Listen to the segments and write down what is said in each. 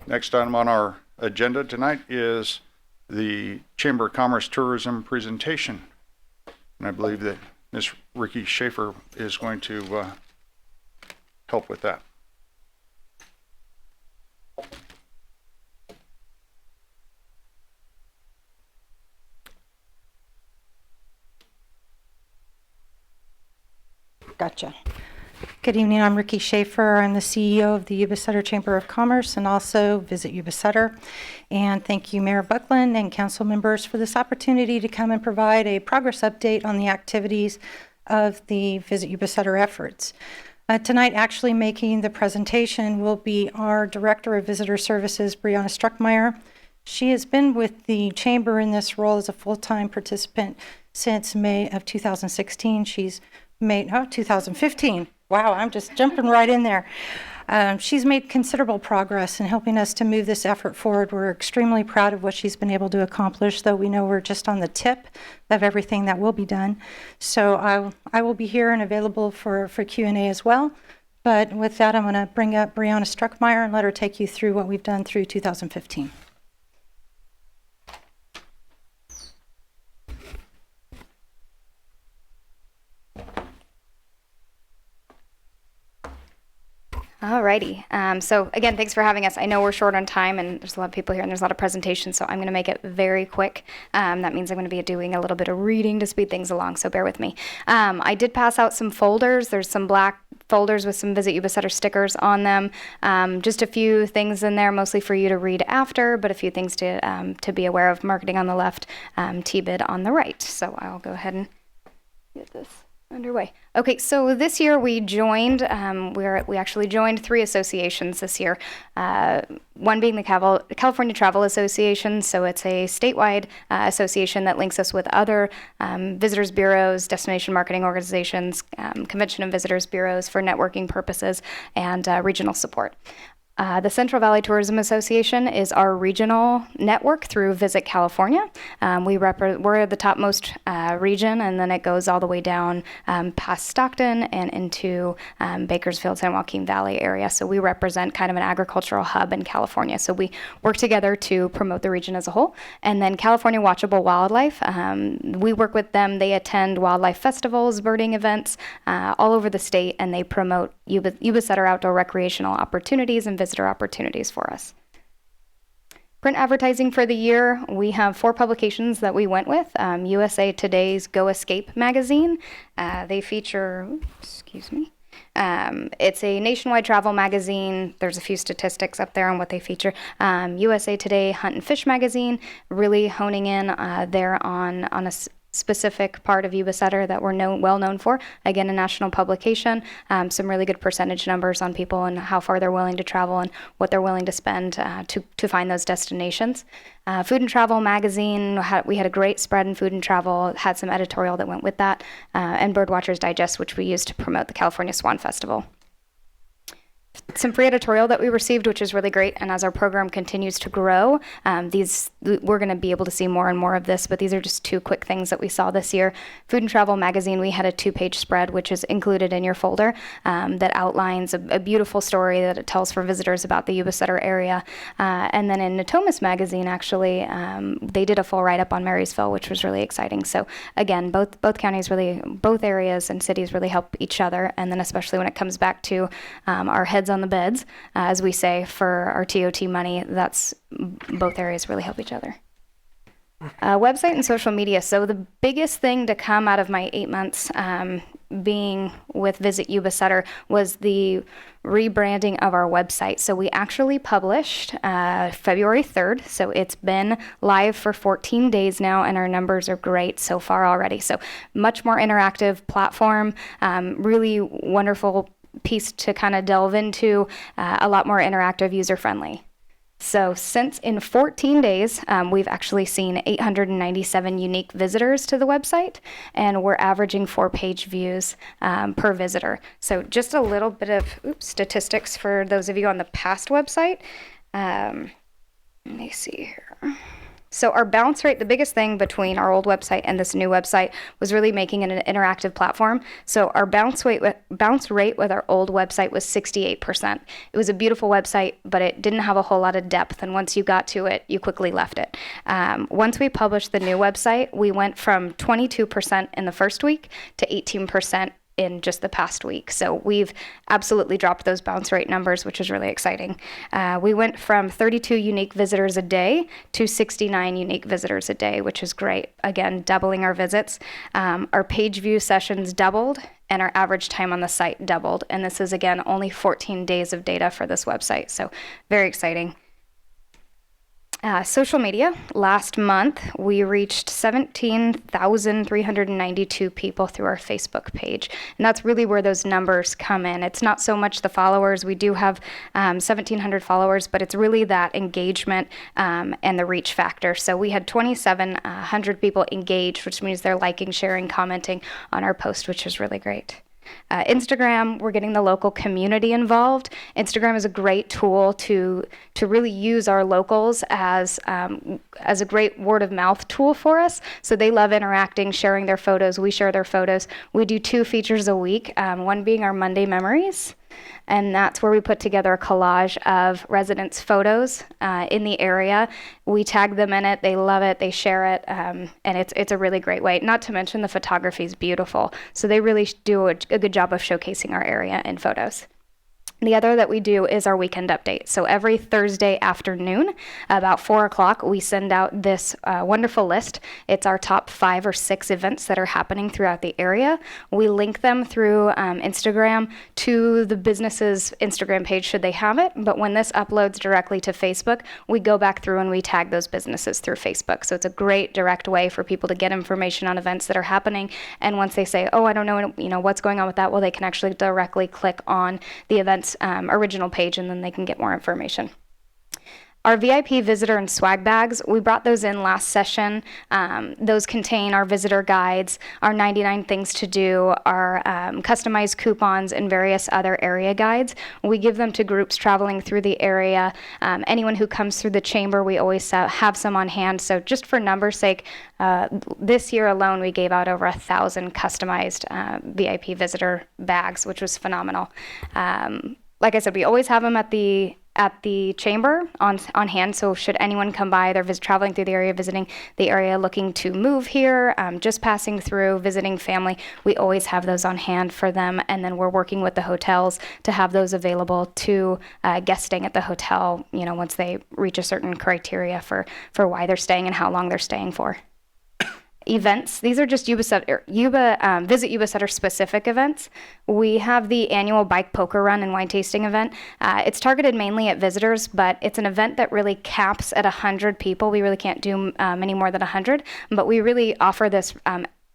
Next item on our agenda tonight is the Chamber of Commerce Tourism presentation. And I believe that Ms. Ricky Schaefer is going to help with that. Gotcha. Good evening, I'm Ricky Schaefer. I'm the CEO of the Yuba City Chamber of Commerce and also Visit Yuba City. And thank you, Mayor Buckland and council members for this opportunity to come and provide a progress update on the activities of the Visit Yuba City efforts. Tonight, actually making the presentation will be our Director of Visitor Services, Brianna Struckmeyer. She has been with the Chamber in this role as a full-time participant since May of 2016. She's made, 2015. Wow, I'm just jumping right in there. She's made considerable progress in helping us to move this effort forward. We're extremely proud of what she's been able to accomplish, though we know we're just on the tip of everything that will be done. So I will be here and available for Q&A as well. But with that, I'm going to bring up Brianna Struckmeyer and let her take you through what we've done through 2015. Alrighty. So again, thanks for having us. I know we're short on time and there's a lot of people here and there's a lot of presentations, so I'm going to make it very quick. That means I'm going to be doing a little bit of reading to speed things along, so bear with me. I did pass out some folders. There's some black folders with some Visit Yuba City stickers on them. Just a few things in there, mostly for you to read after, but a few things to be aware of. Marketing on the left, T-bid on the right. So I'll go ahead and get this underway. Okay, so this year we joined, we actually joined 3 associations this year. One being the California Travel Association, so it's a statewide association that links us with other visitors bureaus, destination marketing organizations, convention and visitors bureaus for networking purposes, and regional support. The Central Valley Tourism Association is our regional network through Visit California. We're the topmost region, and then it goes all the way down past Stockton and into Bakersfield, San Joaquin Valley area. So we represent kind of an agricultural hub in California. So we work together to promote the region as a whole. And then California Watchable Wildlife, we work with them. They attend wildlife festivals, birding events all over the state, and they promote Yuba City outdoor recreational opportunities and visitor opportunities for us. Print advertising for the year, we have 4 publications that we went with. USA Today's Go Escape magazine. They feature, it's a nationwide travel magazine. There's a few statistics up there on what they feature. USA Today Hunt and Fish magazine, really honing in there on a specific part of Yuba City that we're well known for. Again, a national publication, some really good percentage numbers on people and how far they're willing to travel and what they're willing to spend to find those destinations. Food and Travel magazine, we had a great spread in food and travel, had some editorial that went with that, and Birdwatchers Digest, which we used to promote the California Swan Festival. Some free editorial that we received, which is really great, and as our program continues to grow, we're going to be able to see more and more of this, but these are just 2 quick things that we saw this year. Food and Travel magazine, we had a 2-page spread, which is included in your folder, that outlines a beautiful story that it tells for visitors about the Yuba City area. And then in Natomas magazine, actually, they did a full write-up on Marysville, which was really exciting. So again, both counties both areas and cities really help each other, and then especially when it comes back to our heads on the beds, as we say, for our TOT money, that's both areas really help each other. Website and social media. So the biggest thing to come out of my 8 months being with Visit Yuba City was the rebranding of our website. So we actually published February 3rd. So it's been live for 14 days now, and our numbers are great so far already. So much more interactive platform, really wonderful piece to kind of delve into, a lot more interactive, user-friendly. So since in 14 days, we've actually seen 897 unique visitors to the website, and we're averaging 4 page views per visitor. So just a little bit of statistics for those of you on the past website. Let me see here. So our bounce rate, the biggest thing between our old website and this new website was really making it an interactive platform. So our bounce rate with our old website was 68%. It was a beautiful website, but it didn't have a whole lot of depth. And once you got to it, you quickly left it. Once we published the new website, we went from 22% in the first week to 18% in just the past week. So we've absolutely dropped those bounce rate numbers, which is really exciting. We went from 32 unique visitors a day to 69 unique visitors a day, which is great. Again, doubling our visits. Our page view sessions doubled and our average time on the site doubled. And this is, again, only 14 days of data for this website. So very exciting. Social media, last month, we reached 17,392 people through our Facebook page. And that's really where those numbers come in. It's not so much the followers. We do have 1,700 followers, but it's really that engagement and the reach factor. So we had 2,700 people engaged, which means they're liking, sharing, commenting on our post, which is really great. Instagram, we're getting the local community involved. Instagram is a great tool to really use our locals as a great word of mouth tool for us. So they love interacting, sharing their photos. We share their photos. We do 2 features a week, one being our Monday Memories. And that's where we put together a collage of residents' photos in the area. We tag them in it. They love it. They share it. And it's a really great way. Not to mention the photography is beautiful. So they really do a good job of showcasing our area in photos. The other that we do is our weekend update. So every Thursday afternoon, about 4 o'clock, we send out this wonderful list. It's our top 5 or 6 events that are happening throughout the area. We link them through Instagram to the business's Instagram page should they have it. But when this uploads directly to Facebook, we go back through and we tag those businesses through Facebook. So it's a great direct way for people to get information on events that are happening. And once they say, oh, I don't know, what's going on with that, well, they can actually directly click on the event's original page, and then they can get more information. Our VIP visitor and swag bags, we brought those in last session. Those contain our visitor guides, our 99 things to do, our customized coupons, and various other area guides. We give them to groups traveling through the area. Anyone who comes through the chamber, we always have some on hand. So just for numbers' sake, this year alone, we gave out over 1,000 customized VIP visitor bags, which was phenomenal. Like I said, we always have them at the chamber on hand. So should anyone come by, they're traveling through the area, visiting the area, looking to move here, just passing through, visiting family, we always have those on hand for them. And then we're working with the hotels to have those available to guests staying at the hotel, once they reach a certain criteria for why they're staying and how long they're staying for. Events. These are just Visit Yuba Center specific events. We have the annual bike poker run and wine tasting event. It's targeted mainly at visitors, but it's an event that really caps at 100 people. We really can't do many more than 100, but we really offer this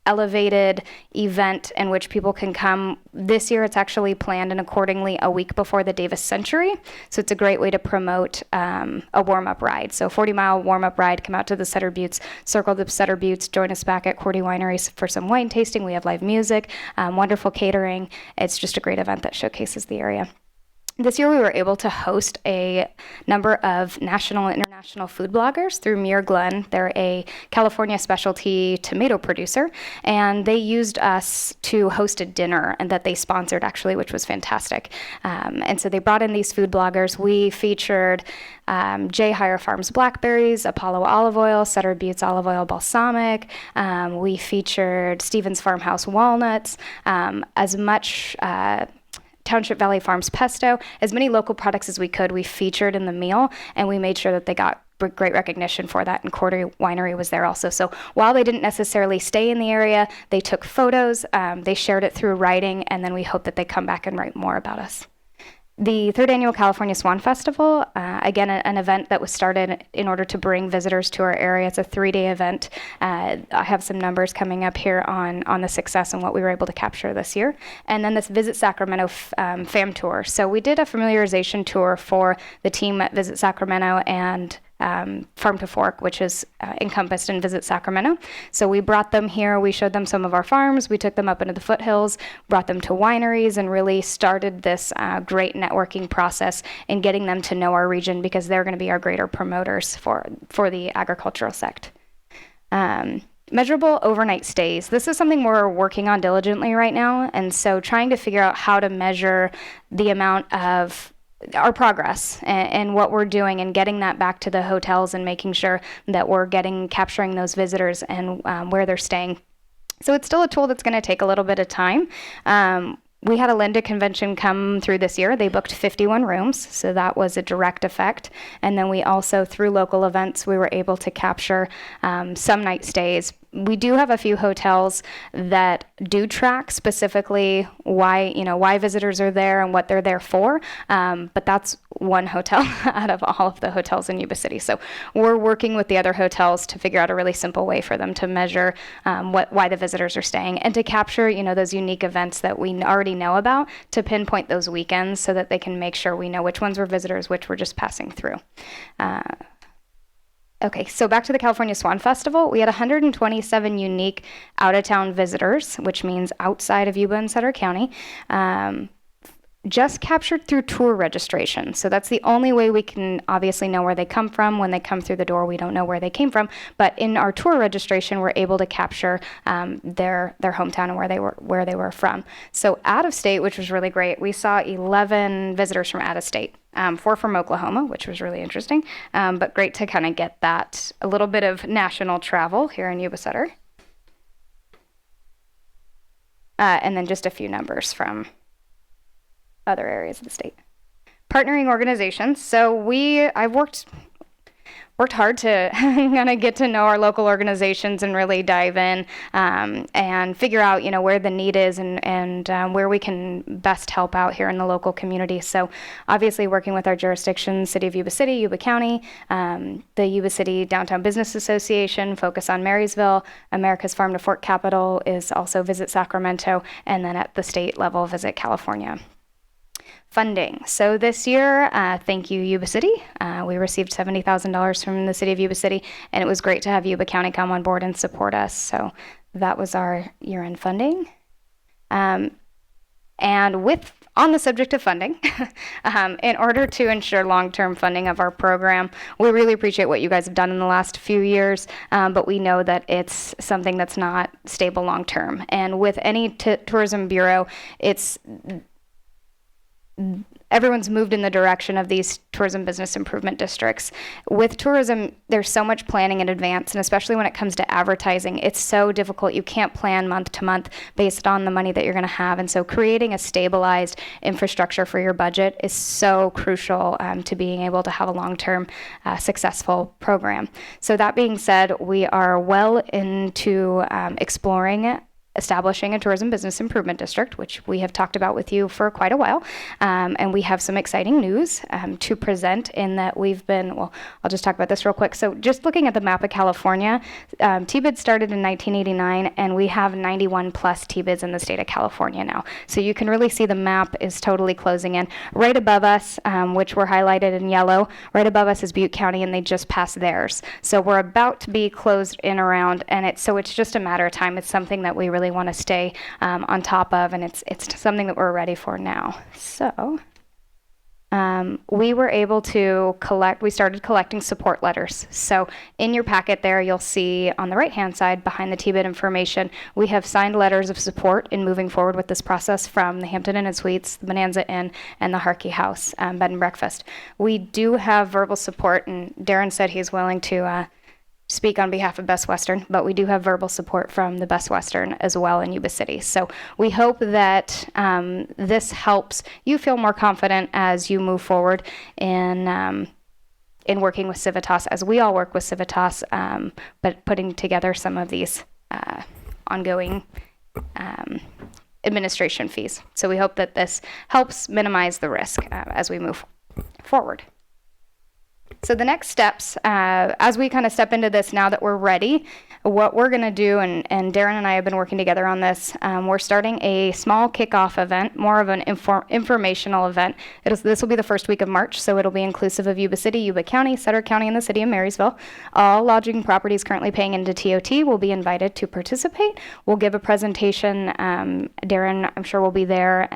elevated event in which people can come. This year it's actually planned and accordingly a week before the Davis Century. So it's a great way to promote a warm-up ride. So 40-mile warm-up ride, come out to the Sutter Buttes, circle the Sutter Buttes, join us back at Cordy Winery for some wine tasting. We have live music, wonderful catering. It's just a great event that showcases the area. This year we were able to host a number of national and international food bloggers through Muir Glen. They're a California specialty tomato producer, and they used us to host a dinner and that they sponsored actually, which was fantastic. And so they brought in these food bloggers. We featured J. Hire Farms Blackberries, Apollo Olive Oil, Sutter Buttes Olive Oil Balsamic. We featured Stevens Farmhouse Walnuts, as much Township Valley Farms pesto, as many local products as we could, we featured in the meal, and we made sure that they got great recognition for that, and Cordy Winery was there also. So while they didn't necessarily stay in the area, they took photos, they shared it through writing, and then we hope that they come back and write more about us. The 3rd Annual California Swan Festival, again, an event that was started in order to bring visitors to our area. It's a 3-day event. I have some numbers coming up here on the success and what we were able to capture this year. And then this Visit Sacramento FAM tour. So we did a familiarization tour for the team at Visit Sacramento, and Farm to Fork, which is encompassed in Visit Sacramento. So we brought them here. We showed them some of our farms. We took them up into the foothills, brought them to wineries, and really started this great networking process in getting them to know our region, because they're going to be our greater promoters for the agricultural sect. Measurable overnight stays. This is something we're working on diligently right now, and so trying to figure out how to measure the amount of our progress and what we're doing, and getting that back to the hotels and making sure that we're capturing those visitors and where they're staying. So it's still a tool that's going to take a little bit of time. We had a Linda convention come through this year. They booked 51 rooms, so that was a direct effect. And then we also, through local events, we were able to capture some night stays. We do have a few hotels that do track specifically why visitors are there and what they're there for, but that's one hotel out of all of the hotels in Yuba City. So we're working with the other hotels to figure out a really simple way for them to measure why the visitors are staying, and to capture those unique events that we already know about, to pinpoint those weekends so that they can make sure we know which ones were visitors, which were just passing through. Okay, so back to the California Swan Festival. We had 127 unique out-of-town visitors, which means outside of Yuba and Sutter County, just captured through tour registration. So that's the only way we can obviously know where they come from. When they come through the door, we don't know where they came from. But in our tour registration, we're able to capture their hometown and where they were from. So out of state, which was really great, we saw 11 visitors from out of state. 4 from Oklahoma, which was really interesting, but great to kind of get that a little bit of national travel here in Yuba Sutter. And then just a few numbers from other areas of the state. Partnering organizations. So I've worked hard to kind of get to know our local organizations and really dive in and figure out, where the need is and where we can best help out here in the local community. So obviously working with our jurisdictions, City of Yuba City, Yuba County, the Yuba City Downtown Business Association, Focus on Marysville, America's Farm to Fork Capital is also Visit Sacramento, and then at the state level, Visit California. Funding. So this year, thank you, Yuba City. We received $70,000 from the City of Yuba City, and it was great to have Yuba County come on board and support us. So that was our year-end funding. And on the subject of funding, in order to ensure long-term funding of our program, we really appreciate what you guys have done in the last few years, but we know that it's something that's not stable long-term. And with any tourism bureau, everyone's moved in the direction of these tourism business improvement districts. With tourism, there's so much planning in advance, and especially when it comes to advertising, it's so difficult. You can't plan month to month based on the money that you're going to have. And so creating a stabilized infrastructure for your budget is so crucial to being able to have a long-term successful program. So that being said, we are well into establishing a tourism business improvement district, which we have talked about with you for quite a while. And we have some exciting news to present in that I'll just talk about this real quick. So just looking at the map of California, TBID started in 1989, and we have 91 plus TBIDs in the state of California now. So you can really see the map is totally closing in. Right above us, which were highlighted in yellow, right above us is Butte County, and they just passed theirs. So we're about to be closed in around, and it's just a matter of time. It's something that we really want to stay on top of, and it's something that we're ready for now. So we were able to we started collecting support letters. So in your packet there, you'll see on the right-hand side behind the TBID information, we have signed letters of support in moving forward with this process from the Hampton Inn and Suites, the Bonanza Inn, and the Harkey House Bed and Breakfast. We do have verbal support, and Darren said he's willing to speak on behalf of Best Western, but we do have verbal support from the Best Western as well in Yuba City. So we hope that this helps you feel more confident as you move forward in working with Civitas, as we all work with Civitas, but putting together some of these ongoing administration fees. So we hope that this helps minimize the risk as we move forward. So the next steps, as we kind of step into this now that we're ready, what we're going to do, and Darren and I have been working together on this, we're starting a small kickoff event, more of an informational event. This will be the first week of March, so it'll be inclusive of Yuba City, Yuba County, Sutter County, and the city of Marysville. All lodging properties currently paying into TOT will be invited to participate. We'll give a presentation. Darren, I'm sure, will be there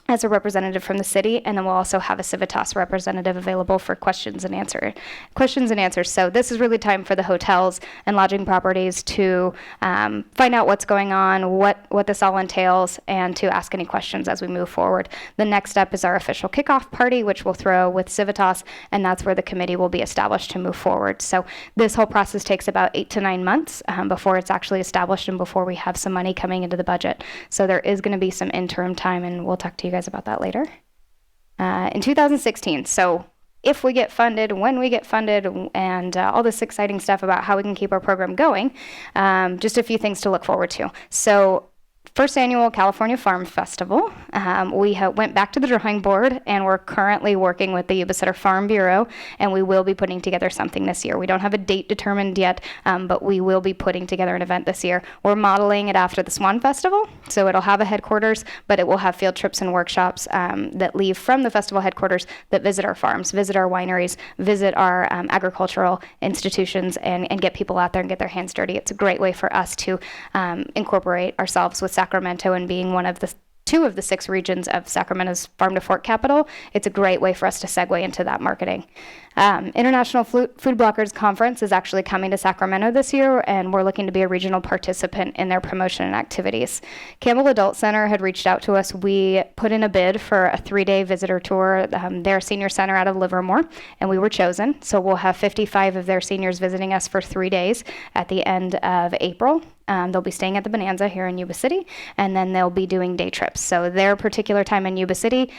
as a representative from the city, and then we'll also have a Civitas representative available for questions and answers. So this is really time for the hotels and lodging properties to find out what's going on, what this all entails, and to ask any questions as we move forward. The next step is our official kickoff party, which we'll throw with Civitas, and that's where the committee will be established to move forward. So this whole process takes about 8 to 9 months before it's actually established and before we have some money coming into the budget. So there is going to be some interim time, and we'll talk to you guys about that later. In 2016, so if we get funded, when we get funded, and all this exciting stuff about how we can keep our program going, just a few things to look forward to. So first annual California Farm Festival. We went back to the drawing board, and we're currently working with the Yuba City Farm Bureau, and we will be putting together something this year. We don't have a date determined yet, but we will be putting together an event this year. We're modeling it after the Swan Festival, so it'll have a headquarters, but it will have field trips and workshops that leave from the festival headquarters that visit our farms, visit our wineries, visit our agricultural institutions, and get people out there and get their hands dirty. It's a great way for us to incorporate ourselves with Sacramento and being one of the 2 of the 6 regions of Sacramento's farm to fork capital. It's a great way for us to segue into that marketing. International Food Bloggers Conference is actually coming to Sacramento this year, and we're looking to be a regional participant in their promotion and activities. Campbell Adult Center had reached out to us. We put in a bid for a 3-day visitor tour, their senior center out of Livermore, and we were chosen. So we'll have 55 of their seniors visiting us for 3 days at the end of April. They'll be staying at the Bonanza here in Yuba City, and then they'll be doing day trips. So their particular time in Yuba City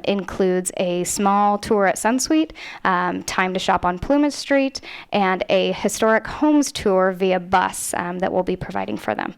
includes a small tour at Sunsweet, time to shop on Plymouth Street, and a historic homes tour via bus that we'll be providing for them.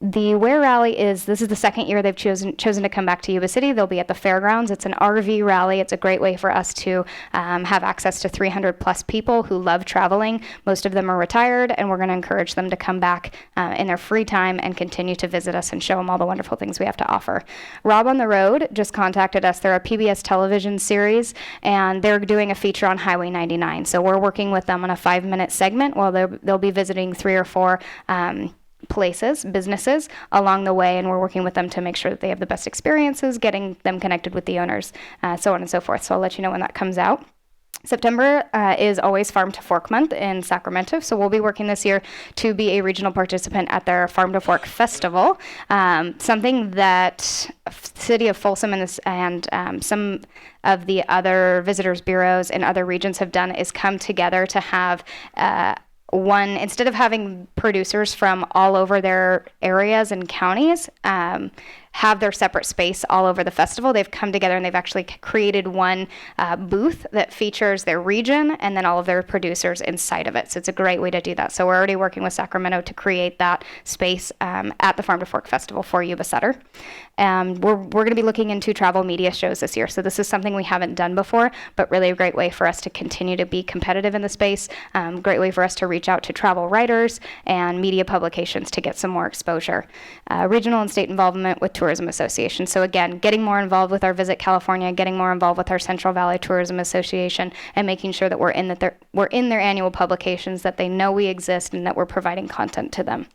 The Ware Rally this is the second year they've chosen to come back to Yuba City. They'll be at the fairgrounds. It's an RV rally. It's a great way for us to have access to 300 plus people who love traveling. Most of them are retired, and we're going to encourage them to come back in their free time and continue to visit us and show them all the wonderful things we have to offer. Rob on the Road just contacted us. They're a PBS television series, and they're doing a feature on Highway 99. So we're working with them on a 5-minute segment while they'll be visiting 3 or 4 businesses along the way, and we're working with them to make sure that they have the best experiences, getting them connected with the owners, so on and so forth. So I'll let you know when that comes out. September is always Farm to Fork Month in Sacramento, so we'll be working this year to be a regional participant at their Farm to Fork Festival, something that City of Folsom and some of the other visitors bureaus in other regions have done is come together to have instead of having producers from all over their areas and counties have their separate space all over the festival, they've come together and they've actually created one booth that features their region and then all of their producers inside of it. So it's a great way to do that. So we're already working with Sacramento to create that space at the Farm to Fork Festival for Yuba Sutter. We're going to be looking into travel media shows this year. So this is something we haven't done before, but really a great way for us to continue to be competitive in the space. Great way for us to reach out to travel writers and media publications to get some more exposure. Regional and state involvement with Tourism Association. So again, getting more involved with our Visit California, getting more involved with our Central Valley Tourism Association, and making sure that we're in their annual publications, that they know we exist, and that we're providing content to them.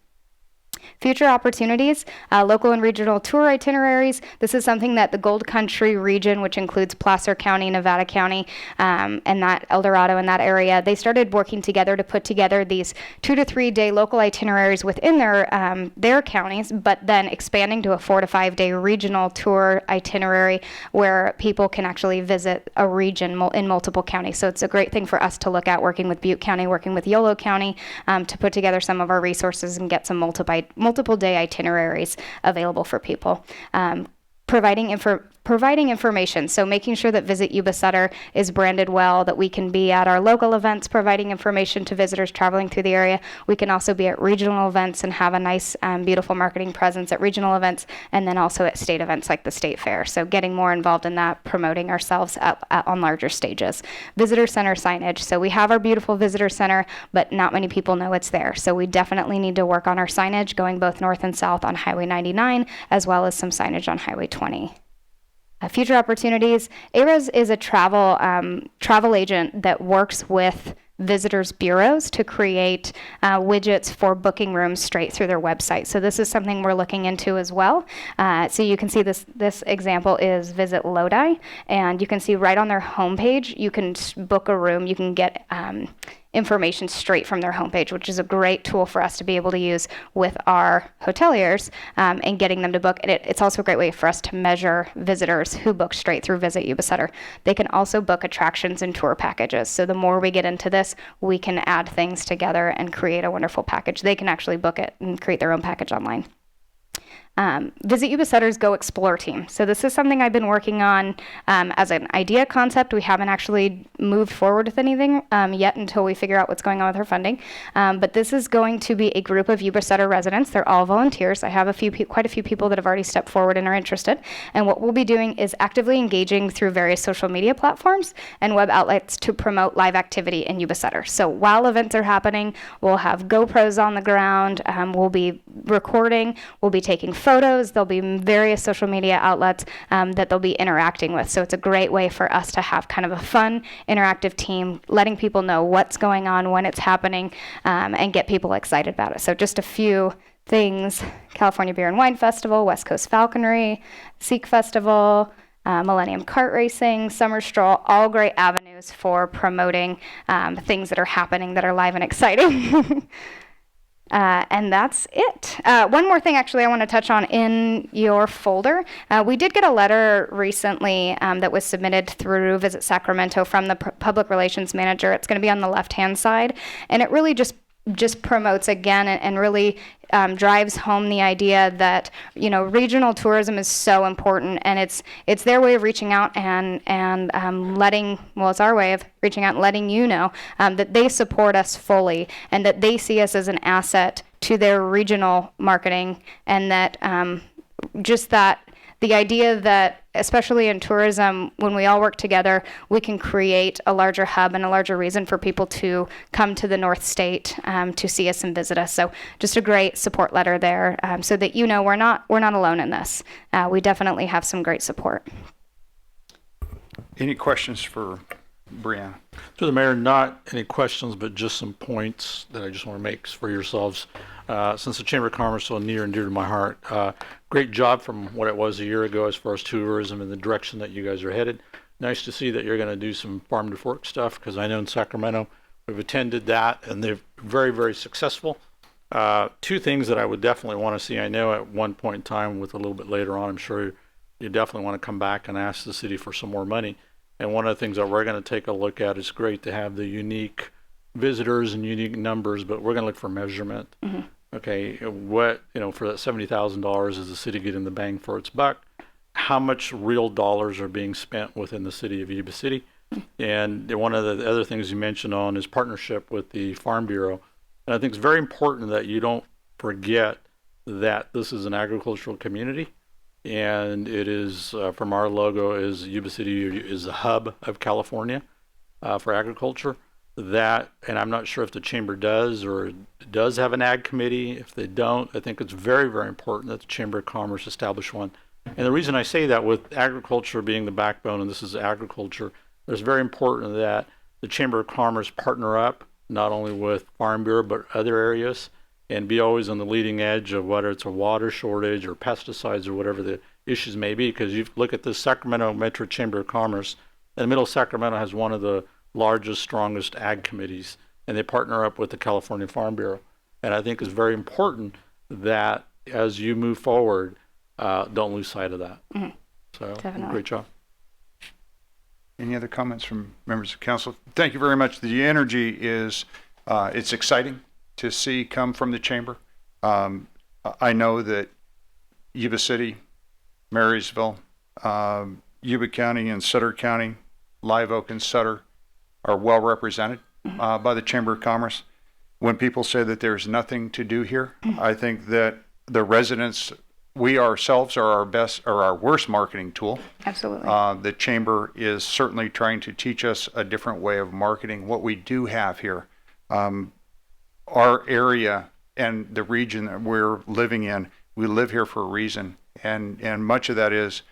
Future opportunities, local and regional tour itineraries. This is something that the Gold Country region, which includes Placer County, Nevada County, and that El Dorado in that area, they started working together to put together these 2 to 3 day local itineraries within their counties, but then expanding to a 4 to 5 day regional tour itinerary where people can actually visit a region in multiple counties. So it's a great thing for us to look at, working with Butte County, working with Yolo County, to put together some of our resources and get some multiple day itineraries available for people. Providing providing information. So making sure that Visit Yuba Sutter is branded well, that we can be at our local events providing information to visitors traveling through the area. We can also be at regional events and have a nice, beautiful marketing presence at regional events, and then also at state events like the State Fair. So getting more involved in that, promoting ourselves on larger stages. Visitor center signage. So we have our beautiful visitor center, but not many people know it's there. So we definitely need to work on our signage going both north and south on Highway 99, as well as some signage on Highway 20. Future opportunities. ARAS is a travel agent that works with visitors bureaus to create widgets for booking rooms straight through their website. So this is something we're looking into as well. So you can see this example is Visit Lodi, and you can see right on their homepage, you can book a room, you can get information straight from their homepage, which is a great tool for us to be able to use with our hoteliers and getting them to book. And it's also a great way for us to measure visitors who book straight through Visit Yuba Sutter. They can also book attractions and tour packages. So the more we get into this, we can add things together and create a wonderful package. They can actually book it and create their own package online. Visit Yuba Sutter's Go Explore team. So this is something I've been working on as an idea concept. We haven't actually moved forward with anything yet until we figure out what's going on with our funding. But this is going to be a group of Yuba Sutter residents. They're all volunteers. I have quite a few people that have already stepped forward and are interested. And what we'll be doing is actively engaging through various social media platforms and web outlets to promote live activity in Yuba Sutter. So while events are happening, we'll have GoPros on the ground. We'll be recording. We'll be taking photos. There'll be various social media outlets that they'll be interacting with. So it's a great way for us to have kind of a fun, interactive team, letting people know what's going on, when it's happening, and get people excited about it. So just a few things: California Beer and Wine Festival, West Coast Falconry, Sikh Festival, Millennium Kart Racing, Summer Stroll, all great avenues for promoting things that are happening that are live and exciting. And that's it. One more thing, actually, I want to touch on in your folder. We did get a letter recently that was submitted through Visit Sacramento from the public relations manager. It's going to be on the left-hand side, and it really just promotes again and really drives home the idea that, you know, regional tourism is so important, and it's their way of reaching out and letting, well, it's our way of reaching out and letting you know that they support us fully and that they see us as an asset to their regional marketing, and that just that the idea that, especially in tourism, when we all work together, we can create a larger hub and a larger reason for people to come to the North State to see us and visit us. So just a great support letter there, so that you know we're not alone in this. We definitely have some great support. Any questions for Brianna? To the mayor, not any questions, but just some points that I just want to make for yourselves. Since the Chamber of Commerce is so near and dear to my heart, great job from what it was a year ago as far as tourism and the direction that you guys are headed. Nice to see that you're going to do some farm to fork stuff, because I know in Sacramento we've attended that and they're very, very successful. Two things that I would definitely want to see. I know at one point in time, with a little bit later on, I'm sure you definitely want to come back and ask the city for some more money. And one of the things that we're going to take a look at, is great to have the unique visitors and unique numbers, but we're going to look for measurement. Mm-hmm. Okay, what, for that $70,000 is the city getting the bang for its buck? How much real dollars are being spent within the city of Yuba City? And one of the other things you mentioned on is partnership with the Farm Bureau. And I think it's very important that you don't forget that this is an agricultural community. And it is, from our logo, is Yuba City is the hub of California for agriculture. That, and I'm not sure if the chamber does or does have an ag committee. If they don't, I think it's very, very important that the Chamber of Commerce establish one. And the reason I say that, with agriculture being the backbone, and this is agriculture, it's very important that the Chamber of Commerce partner up, not only with Farm Bureau, but other areas, and be always on the leading edge of whether it's a water shortage or pesticides or whatever the issues may be. Because you look at the Sacramento Metro Chamber of Commerce, and Middle Sacramento has one of the largest, strongest ag committees, and they partner up with the California Farm Bureau. And I think it's very important that as you move forward, don't lose sight of that. Mm-hmm. So, definitely. Great job. Any other comments from members of council? Thank you very much. The energy is, it's exciting to see come from the chamber. I know that Yuba City, Marysville, Yuba County and Sutter County, Live Oak and Sutter are well represented by the Chamber of Commerce. When people say that there's nothing to do here, I think that the residents, we ourselves are our worst marketing tool. Absolutely. The Chamber is certainly trying to teach us a different way of marketing. What we do have here, our area and the region that we're living in, we live here for a reason. And much of that is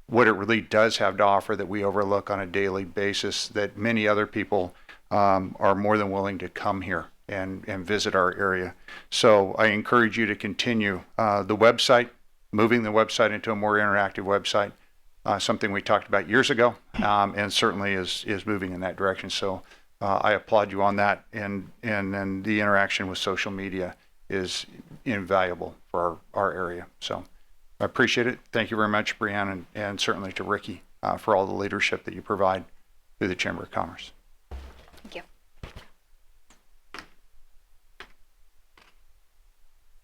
what it really does have to offer that we overlook on a daily basis, that many other people are more than willing to come here and visit our area. So I encourage you to continue the website, moving the website into a more interactive website, something we talked about years ago, and certainly is moving in that direction. So I applaud you on that, and then the interaction with social media is invaluable for our area. So I appreciate it. Thank you very much, Brianne, and certainly to Ricky for all the leadership that you provide through the Chamber of Commerce.